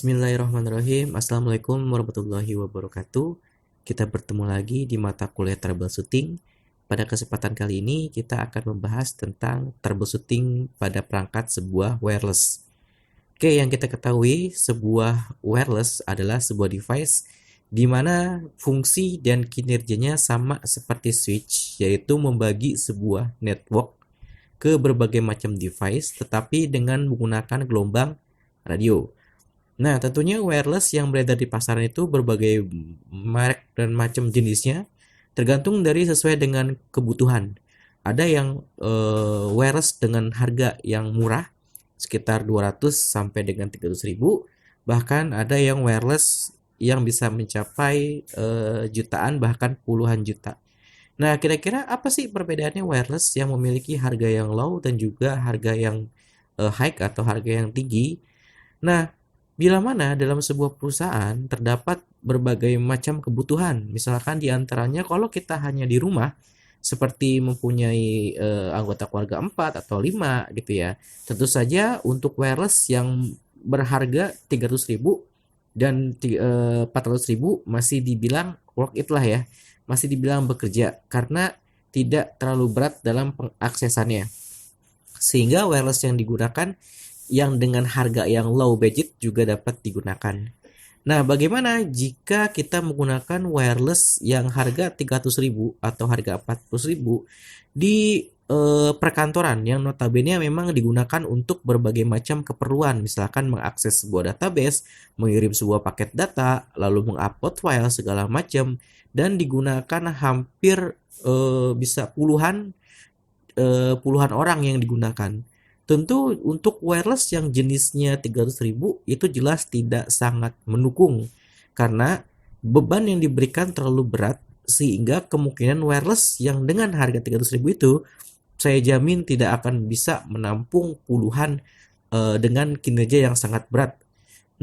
Bismillahirrahmanirrahim. Assalamualaikum warahmatullahi wabarakatuh. Kita bertemu lagi di mata kuliah troubleshooting. Pada kesempatan kali ini kita akan membahas tentang troubleshooting pada perangkat sebuah wireless. Oke, yang kita ketahui sebuah wireless adalah sebuah device di mana fungsi dan kinerjanya sama seperti switch, yaitu membagi sebuah network ke berbagai macam device tetapi dengan menggunakan gelombang radio. Nah, tentunya wireless yang beredar di pasaran itu berbagai merek dan macam jenisnya, tergantung dari sesuai dengan kebutuhan. Ada yang wireless dengan harga yang murah, sekitar 200 sampai dengan 300 ribu. Bahkan ada yang wireless yang bisa mencapai jutaan bahkan puluhan juta. Nah, kira-kira apa sih perbedaannya wireless yang memiliki harga yang low dan juga harga yang high atau harga yang tinggi? Nah, bila mana dalam sebuah perusahaan terdapat berbagai macam kebutuhan, misalkan di antaranya kalau kita hanya di rumah, seperti mempunyai anggota keluarga 4 atau 5 gitu ya. Tentu saja untuk wireless yang berharga 300 ribu dan 400 ribu masih dibilang worth it lah ya, masih dibilang bekerja karena tidak terlalu berat dalam pengaksesannya. Sehingga wireless yang digunakan yang dengan harga yang low budget juga dapat digunakan. Nah, bagaimana jika kita menggunakan wireless yang harga 300 ribu atau harga 400 ribu di perkantoran yang notabene memang digunakan untuk berbagai macam keperluan, misalkan mengakses sebuah database, mengirim sebuah paket data, lalu mengupload file segala macam, dan digunakan hampir bisa puluhan orang yang digunakan. Tentu untuk wireless yang jenisnya 300 ribu itu jelas tidak sangat mendukung karena beban yang diberikan terlalu berat sehingga kemungkinan wireless yang dengan harga 300 ribu itu saya jamin tidak akan bisa menampung puluhan dengan kinerja yang sangat berat.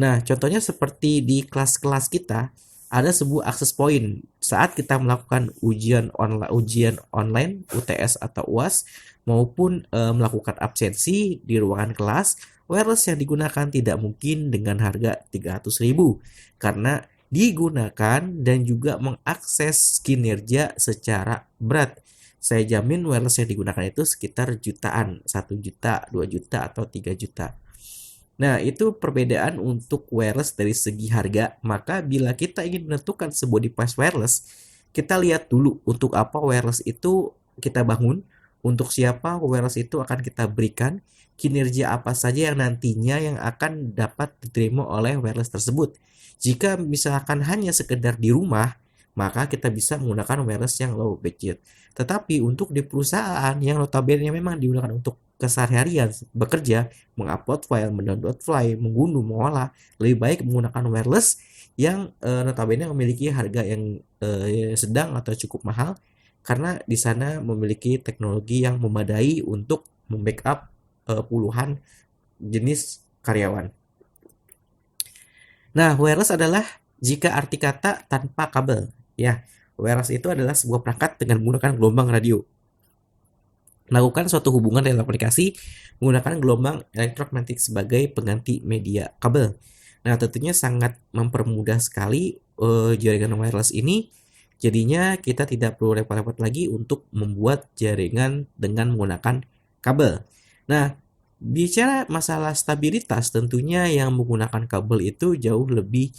Nah, contohnya seperti di kelas-kelas kita ada sebuah access point saat kita melakukan ujian online UTS atau UAS maupun melakukan absensi di ruangan kelas, wireless yang digunakan tidak mungkin dengan harga 300 ribu karena digunakan dan juga mengakses kinerja secara berat. Saya jamin wireless yang digunakan itu sekitar jutaan, 1 juta, 2 juta, atau 3 juta. Nah, itu perbedaan untuk wireless dari segi harga. Maka bila kita ingin menentukan sebuah device wireless, kita lihat dulu untuk apa wireless itu kita bangun, untuk siapa wireless itu akan kita berikan, kinerja apa saja yang nantinya yang akan dapat diterima oleh wireless tersebut. Jika misalkan hanya sekedar di rumah, maka kita bisa menggunakan wireless yang low budget. Tetapi untuk di perusahaan yang notabene memang digunakan untuk keseharian bekerja, mengupload file, mendownload file, mengunduh, mengolah, lebih baik menggunakan wireless yang notabene memiliki harga yang sedang atau cukup mahal karena di sana memiliki teknologi yang memadai untuk membackup puluhan jenis karyawan. Nah, wireless adalah jika arti kata tanpa kabel. Ya, wireless itu adalah sebuah perangkat dengan menggunakan gelombang radio. Melakukan suatu hubungan dalam aplikasi menggunakan gelombang elektromagnetik sebagai pengganti media kabel. Nah, tentunya sangat mempermudah sekali jaringan wireless ini. Jadinya kita tidak perlu repot-repot lagi untuk membuat jaringan dengan menggunakan kabel. Nah, bicara masalah stabilitas, tentunya yang menggunakan kabel itu jauh lebih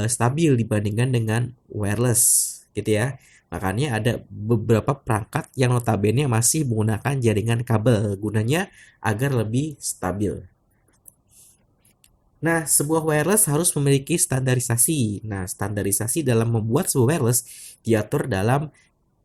stabil dibandingkan dengan wireless, gitu ya. Makanya ada beberapa perangkat yang notabene masih menggunakan jaringan kabel, gunanya agar lebih stabil. Nah, sebuah wireless harus memiliki standarisasi. Nah, standarisasi dalam membuat sebuah wireless diatur dalam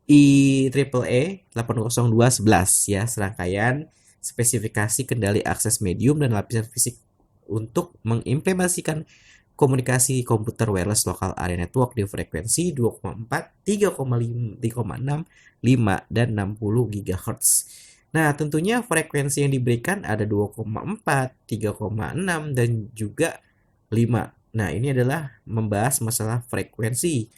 IEEE 802.11 ya, serangkaian spesifikasi kendali akses medium dan lapisan fisik untuk mengimplementasikan komunikasi komputer wireless lokal area network di frekuensi 2,4, 3,5, 3,6, 5, dan 60 GHz. Nah, tentunya frekuensi yang diberikan ada 2,4, 3,6, dan juga 5. Nah, ini adalah membahas masalah frekuensi.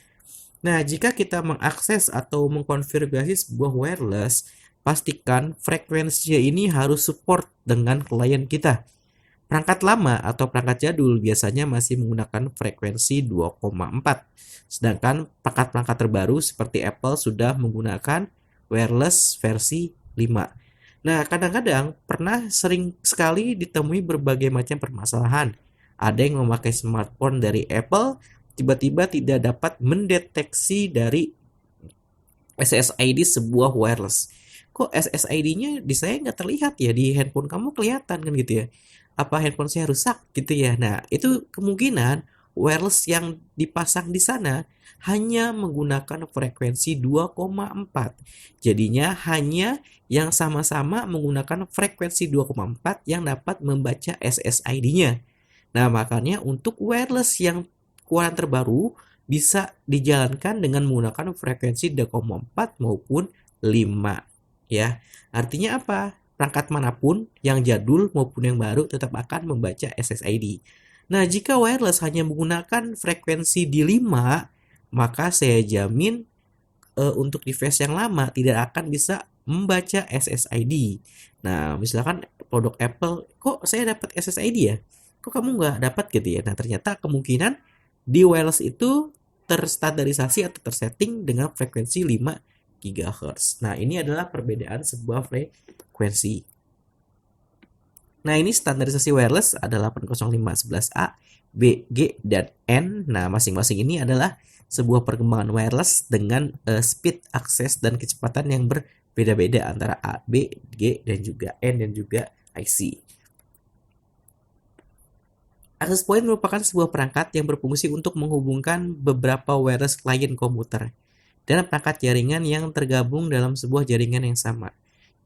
Nah, jika kita mengakses atau mengkonfigurasi sebuah wireless, pastikan frekuensinya ini harus support dengan klien kita. Perangkat lama atau perangkat jadul biasanya masih menggunakan frekuensi 2,4. Sedangkan perangkat-perangkat terbaru seperti Apple sudah menggunakan wireless versi 5. Nah, kadang-kadang pernah sering sekali ditemui berbagai macam permasalahan. Ada yang memakai smartphone dari Apple tiba-tiba tidak dapat mendeteksi dari SSID sebuah wireless. Kok SSID-nya di saya nggak terlihat ya, di handphone kamu kelihatan kan gitu ya. Apa handphone saya rusak gitu ya. Nah, itu kemungkinan wireless yang dipasang di sana hanya menggunakan frekuensi 2,4. Jadinya hanya yang sama-sama menggunakan frekuensi 2,4 yang dapat membaca SSID-nya. Nah, makanya untuk wireless yang keluaran terbaru bisa dijalankan dengan menggunakan frekuensi 2,4 maupun 5 ya. Artinya apa? Perangkat manapun yang jadul maupun yang baru tetap akan membaca SSID. Nah, jika wireless hanya menggunakan frekuensi di 5, maka saya jamin untuk device yang lama tidak akan bisa membaca SSID. Nah, misalkan produk Apple, kok saya dapat SSID ya? Kok kamu nggak dapat gitu ya? Nah, ternyata kemungkinan di wireless itu terstandarisasi atau tersetting dengan frekuensi 5 GHz. Nah, ini adalah perbedaan sebuah frekuensi. Nah, ini standarisasi wireless adalah 805.11a, B, G, dan N. Nah, masing-masing ini adalah sebuah perkembangan wireless dengan speed, akses, dan kecepatan yang berbeda-beda antara A, B, G, dan juga N, dan juga IC. Access point merupakan sebuah perangkat yang berfungsi untuk menghubungkan beberapa wireless client komputer dan perangkat jaringan yang tergabung dalam sebuah jaringan yang sama.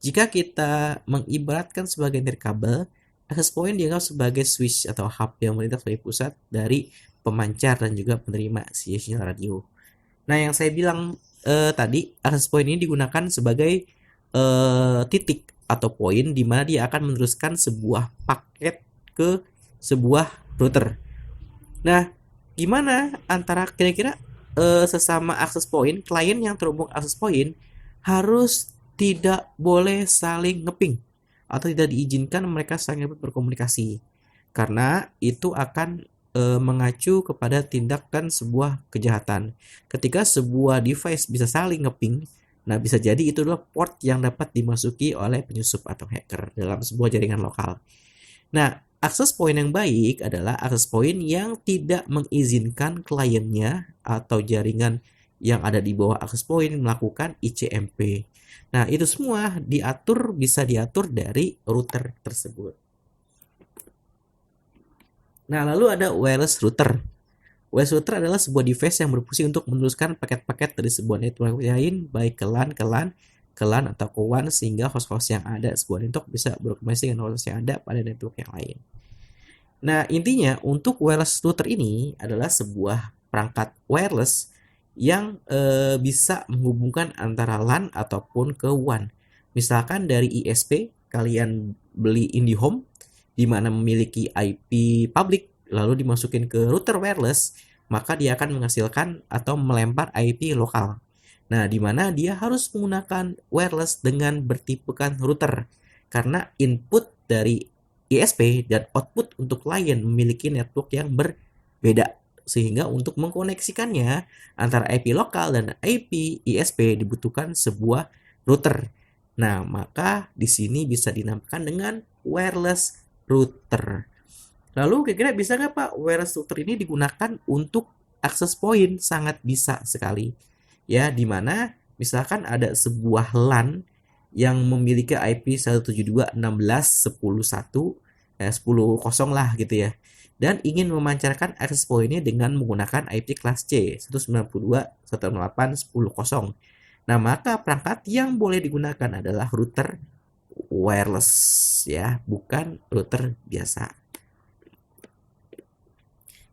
Jika kita mengibaratkan sebagai nirkabel, access point dianggap sebagai switch atau hub yang melintas dari pusat dari pemancar dan juga penerima sinyal radio. Nah, yang saya bilang tadi, access point ini digunakan sebagai titik atau poin di mana dia akan meneruskan sebuah paket ke sebuah router. Nah, gimana antara kira-kira sesama access point, klien yang terhubung access point harus tidak boleh saling ngeping atau tidak diizinkan mereka saling berkomunikasi karena itu akan mengacu kepada tindakan sebuah kejahatan. Ketika sebuah device bisa saling ngeping, nah bisa jadi itu adalah port yang dapat dimasuki oleh penyusup atau hacker dalam sebuah jaringan lokal. Nah, access point yang baik adalah access point yang tidak mengizinkan kliennya atau jaringan yang ada di bawah access point melakukan ICMP. Nah, itu semua bisa diatur dari router tersebut. Nah, lalu ada wireless router. Wireless router adalah sebuah device yang berfungsi untuk meneruskan paket-paket dari sebuah network lain, baik ke LAN, atau ke WAN, sehingga host-host yang ada sebuah network bisa berkomunikasi dengan host yang ada pada network yang lain. Nah, intinya untuk wireless router ini adalah sebuah perangkat wireless yang bisa menghubungkan antara LAN ataupun ke WAN. Misalkan dari ISP, kalian beli IndiHome, di mana memiliki IP public, lalu dimasukin ke router wireless, maka dia akan menghasilkan atau melempar IP lokal. Nah, di mana dia harus menggunakan wireless dengan bertipekan router, karena input dari ISP dan output untuk klien memiliki network yang berbeda. Sehingga untuk mengkoneksikannya antara IP lokal dan IP ISP dibutuhkan sebuah router. Nah, maka di sini bisa dinamakan dengan wireless router. Lalu kira-kira bisa nggak Pak wireless router ini digunakan untuk access point? Sangat bisa sekali. Ya, di mana misalkan ada sebuah LAN yang memiliki IP 172.16.10.1 10.0 lah gitu ya. Dan ingin memancarkan access point-nya dengan menggunakan IP kelas C 192.168.10.0. Nah, maka perangkat yang boleh digunakan adalah router wireless ya, bukan router biasa.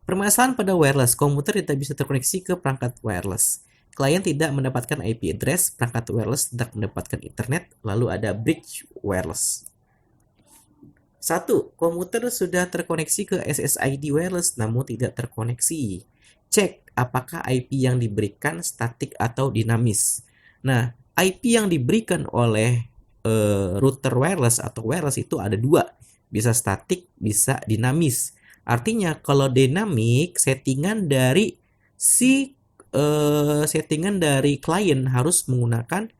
Permasalahan pada wireless, komputer tidak bisa terkoneksi ke perangkat wireless. Klien tidak mendapatkan IP address, perangkat wireless tidak mendapatkan internet, lalu ada bridge wireless. 1. Komputer sudah terkoneksi ke SSID wireless namun tidak terkoneksi. Cek apakah IP yang diberikan statik atau dinamis. Nah, IP yang diberikan oleh router wireless atau wireless itu ada dua. bisa statik, bisa dinamis. Artinya kalau dinamik, settingan dari klien harus menggunakan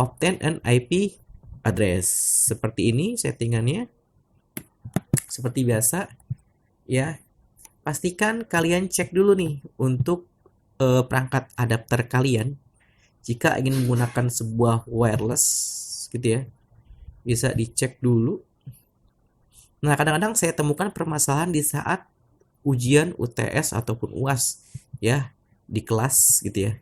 obtain an IP address. Seperti ini settingannya. Seperti biasa ya. Pastikan kalian cek dulu nih untuk perangkat adapter kalian. Jika ingin menggunakan sebuah wireless gitu ya, bisa dicek dulu. Nah, kadang-kadang saya temukan permasalahan di saat ujian UTS ataupun UAS ya di kelas gitu ya.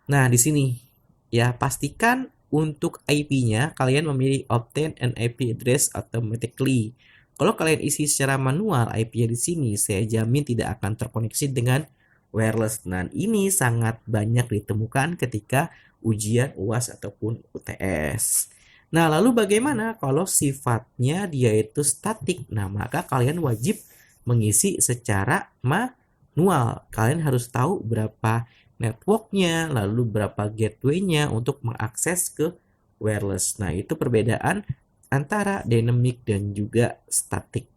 Nah, di sini ya pastikan untuk IP-nya kalian memilih obtain an IP address automatically. Kalau kalian isi secara manual IP-nya di sini, saya jamin tidak akan terkoneksi dengan wireless. Nah, ini sangat banyak ditemukan ketika ujian UAS ataupun UTS. Nah, lalu bagaimana kalau sifatnya dia itu statik? Nah, maka kalian wajib mengisi secara manual. Kalian harus tahu berapa networknya, lalu berapa gateway-nya untuk mengakses ke wireless. Nah, itu perbedaan antara dynamic dan juga static.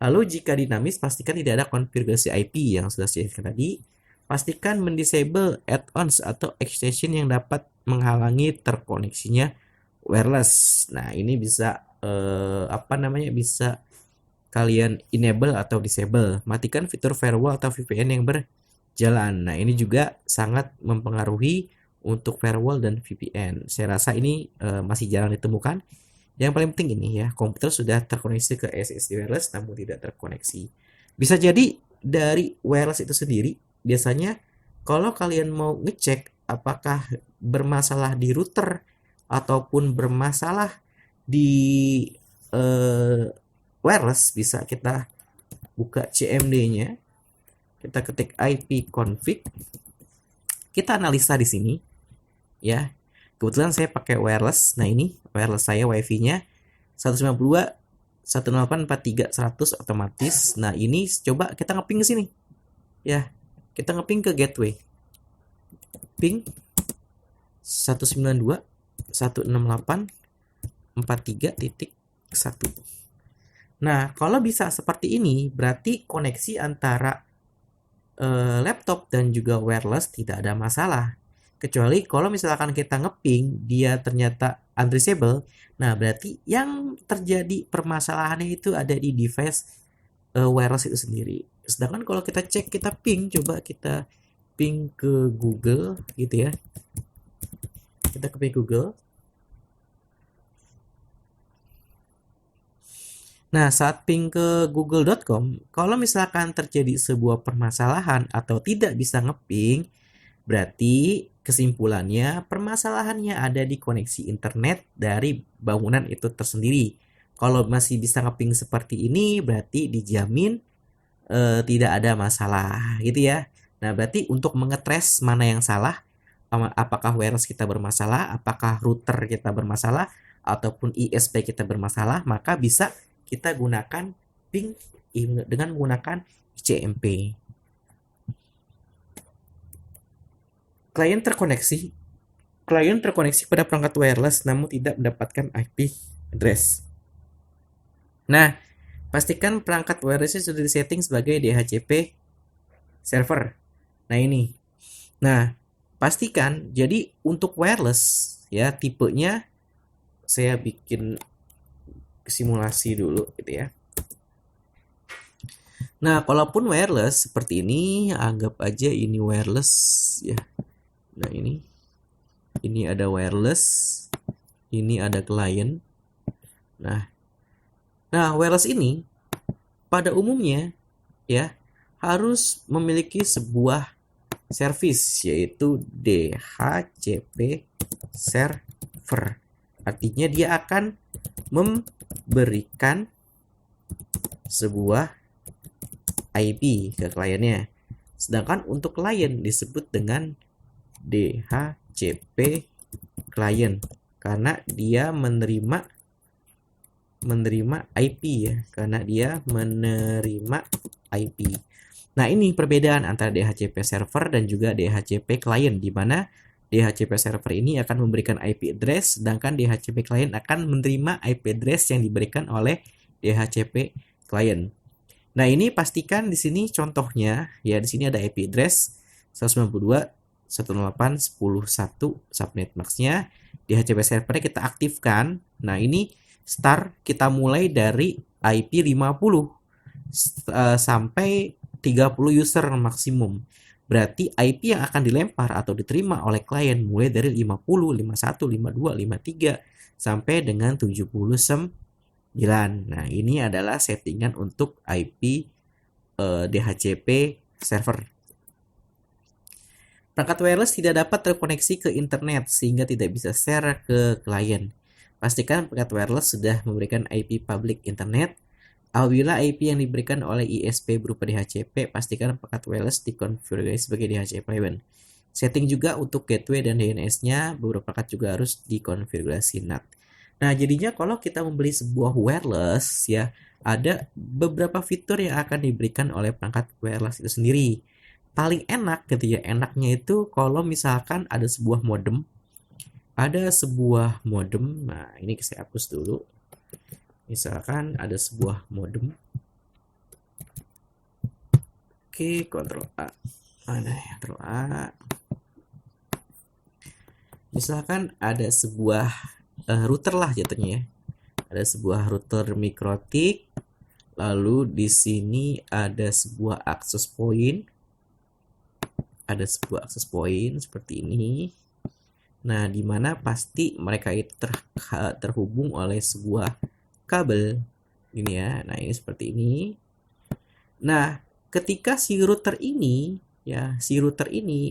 Lalu jika dinamis, pastikan tidak ada konfigurasi IP yang sudah saya jelaskan tadi. Pastikan mendisable add-ons atau extension yang dapat menghalangi terkoneksinya wireless. Nah, ini bisa bisa kalian enable atau disable. Matikan fitur firewall atau VPN yang berjalan. Nah, ini juga sangat mempengaruhi untuk firewall dan VPN. Saya rasa ini masih jarang ditemukan. Yang paling penting ini ya, komputer sudah terkoneksi ke SSD wireless namun tidak terkoneksi. Bisa jadi dari wireless itu sendiri, biasanya kalau kalian mau ngecek apakah bermasalah di router ataupun bermasalah di wireless, bisa kita buka CMD-nya, kita ketik ipconfig, kita analisa di sini ya. Kebetulan saya pakai wireless. Nah, ini wireless saya wifi-nya 192.168.43.100 otomatis. Nah, ini coba kita ngeping ke sini. Ya, kita ngeping ke gateway. Ping 192.168.43.1. Nah, kalau bisa seperti ini, berarti koneksi antara laptop dan juga wireless tidak ada masalah. Kecuali kalau misalkan kita ngeping, dia ternyata untraceable, nah berarti yang terjadi permasalahannya itu ada di device wireless itu sendiri. Sedangkan kalau kita cek, kita ping, coba kita ping ke Google gitu ya. Kita ke Google. Nah, saat ping ke google.com, kalau misalkan terjadi sebuah permasalahan atau tidak bisa ngeping, berarti kesimpulannya permasalahannya ada di koneksi internet dari bangunan itu tersendiri. Kalau masih bisa ngeping seperti ini, berarti dijamin tidak ada masalah gitu ya. Nah, berarti untuk mengetres mana yang salah, apakah wireless kita bermasalah, apakah router kita bermasalah, ataupun ISP kita bermasalah, maka bisa kita gunakan ping dengan menggunakan ICMP. Klien terkoneksi pada perangkat wireless namun tidak mendapatkan IP address. Nah, pastikan perangkat wirelessnya sudah disetting sebagai DHCP server. Nah, ini. Nah, pastikan jadi untuk wireless ya tipenya saya bikin simulasi dulu gitu ya. Nah, kalaupun wireless seperti ini, anggap aja ini wireless ya. Nah, ini ada wireless, ini ada client. Nah, wireless ini pada umumnya ya harus memiliki sebuah service yaitu DHCP server. Artinya dia akan memberikan sebuah IP ke kliennya. Sedangkan untuk klien disebut dengan DHCP client karena dia menerima IP ya, karena dia menerima IP. Nah, ini perbedaan antara DHCP server dan juga DHCP client, di mana DHCP server ini akan memberikan IP address, sedangkan DHCP client akan menerima IP address yang diberikan oleh DHCP client. Nah, ini pastikan di sini contohnya ya, di sini ada IP address 192.168.10.1 subnet max-nya. DHCP servernya kita aktifkan. Nah, ini start kita mulai dari IP 50 sampai 30 user maksimum. Berarti IP yang akan dilempar atau diterima oleh klien mulai dari 50, 51, 52, 53 sampai dengan 79. Nah, ini adalah settingan untuk IP DHCP server. Perangkat wireless tidak dapat terkoneksi ke internet sehingga tidak bisa share ke klien. Pastikan perangkat wireless sudah memberikan IP public internet. Apabila IP yang diberikan oleh ISP berupa DHCP, pastikan perangkat wireless dikonfigurasi sebagai DHCP private. Setting juga untuk gateway dan DNS-nya, beberapa perangkat juga harus dikonfigurasi NAT. Nah, jadinya kalau kita membeli sebuah wireless ya, ada beberapa fitur yang akan diberikan oleh perangkat wireless itu sendiri. Paling enak gitu ya, enaknya itu kalau misalkan ada sebuah modem. Nah ini saya hapus dulu. Misalkan ada sebuah modem. Oke, Ctrl A. Mana ya, Ctrl A. Misalkan ada sebuah router lah jatuhnya ya. Ada sebuah router mikrotik. Lalu di sini ada sebuah access point. Ada sebuah access point seperti ini. Nah, di mana pasti mereka itu terhubung oleh sebuah kabel ini ya. Nah, ini seperti ini. Nah, ketika si router ini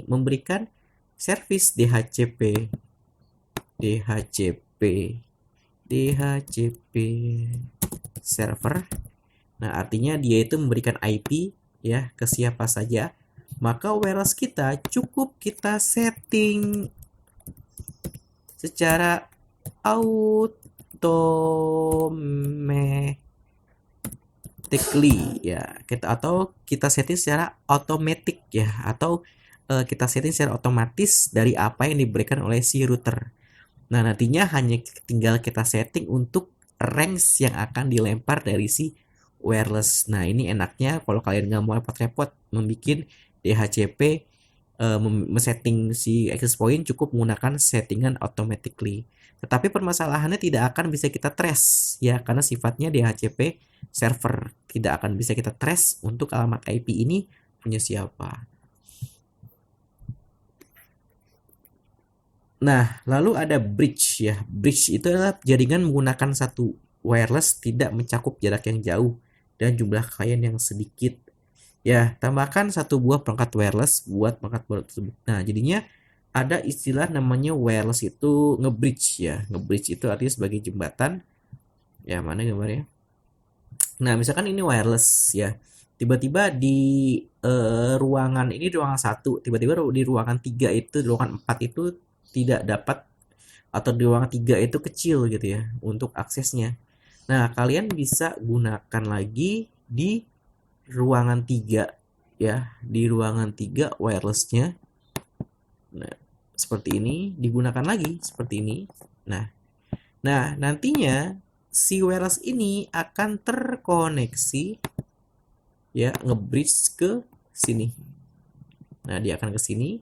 memberikan service DHCP server. Nah, artinya dia itu memberikan IP ya ke siapa saja. Maka wireless kita cukup kita setting secara automatically ya, kita setting secara otomatis ya, atau kita setting secara otomatis dari apa yang diberikan oleh si router. Nah, nantinya hanya tinggal kita setting untuk range yang akan dilempar dari si wireless. Nah, ini enaknya kalau kalian nggak mau repot-repot membuat DHCP, setting si access point, cukup menggunakan settingan automatically. Tetapi permasalahannya tidak akan bisa kita trace ya, karena sifatnya DHCP server, tidak akan bisa kita trace untuk alamat IP ini punya siapa. Nah, lalu ada bridge ya. Bridge itu adalah jaringan menggunakan satu wireless tidak mencakup jarak yang jauh dan jumlah klien yang sedikit. Ya, tambahkan satu buah perangkat wireless buat perangkat baru tersebut. Nah, jadinya ada istilah namanya wireless itu nge-bridge ya. Nge-bridge itu artinya sebagai jembatan. Ya, mana gambarnya? Nah, misalkan ini wireless ya. Tiba-tiba di ruangan ini, ruangan 1, tiba-tiba di ruangan 3 itu, di ruangan 4 itu tidak dapat, atau di ruangan 3 itu kecil gitu ya untuk aksesnya. Nah, kalian bisa gunakan lagi di ruangan 3 ya, di ruangan 3 wirelessnya. Nah, seperti ini digunakan lagi seperti ini. Nah, nantinya si wireless ini akan terkoneksi ya, nge-bridge ke sini. Nah, dia akan ke sini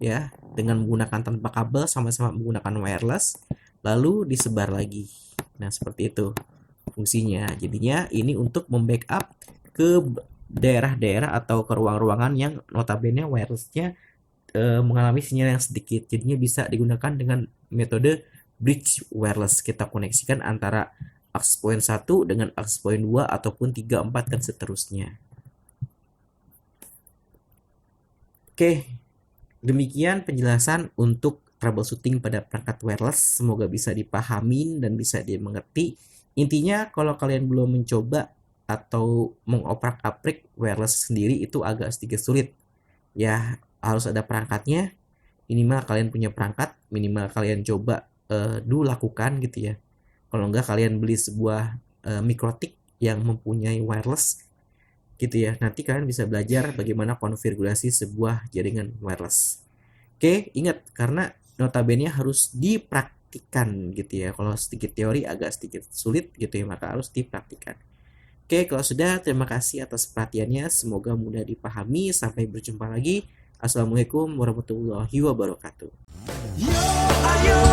ya dengan menggunakan tanpa kabel, sama-sama menggunakan wireless, lalu disebar lagi. Nah, seperti itu fungsinya. Jadinya ini untuk membackup ke daerah-daerah atau ke ruang-ruangan yang notabene wirelessnya mengalami sinyal yang sedikit. Jadinya bisa digunakan dengan metode bridge wireless. Kita koneksikan antara access point 1 dengan access point 2 ataupun 3, 4 dan seterusnya. Oke, demikian penjelasan untuk troubleshooting pada perangkat wireless. Semoga bisa dipahami dan bisa dimengerti. Intinya kalau kalian belum mencoba atau mengoprak-aprik wireless sendiri itu agak sedikit sulit. Ya, harus ada perangkatnya. Minimal kalian punya perangkat, minimal kalian coba dulu lakukan gitu ya. Kalau enggak kalian beli sebuah mikrotik yang mempunyai wireless gitu ya. Nanti kalian bisa belajar bagaimana konfigurasi sebuah jaringan wireless. Oke, ingat karena notabene harus dipraktikkan gitu ya. Kalau sedikit teori agak sedikit sulit gitu ya, maka harus dipraktikkan. Oke, kalau sudah, terima kasih atas perhatiannya. Semoga mudah dipahami. Sampai berjumpa lagi. Assalamualaikum warahmatullahi wabarakatuh. Yo, ayo.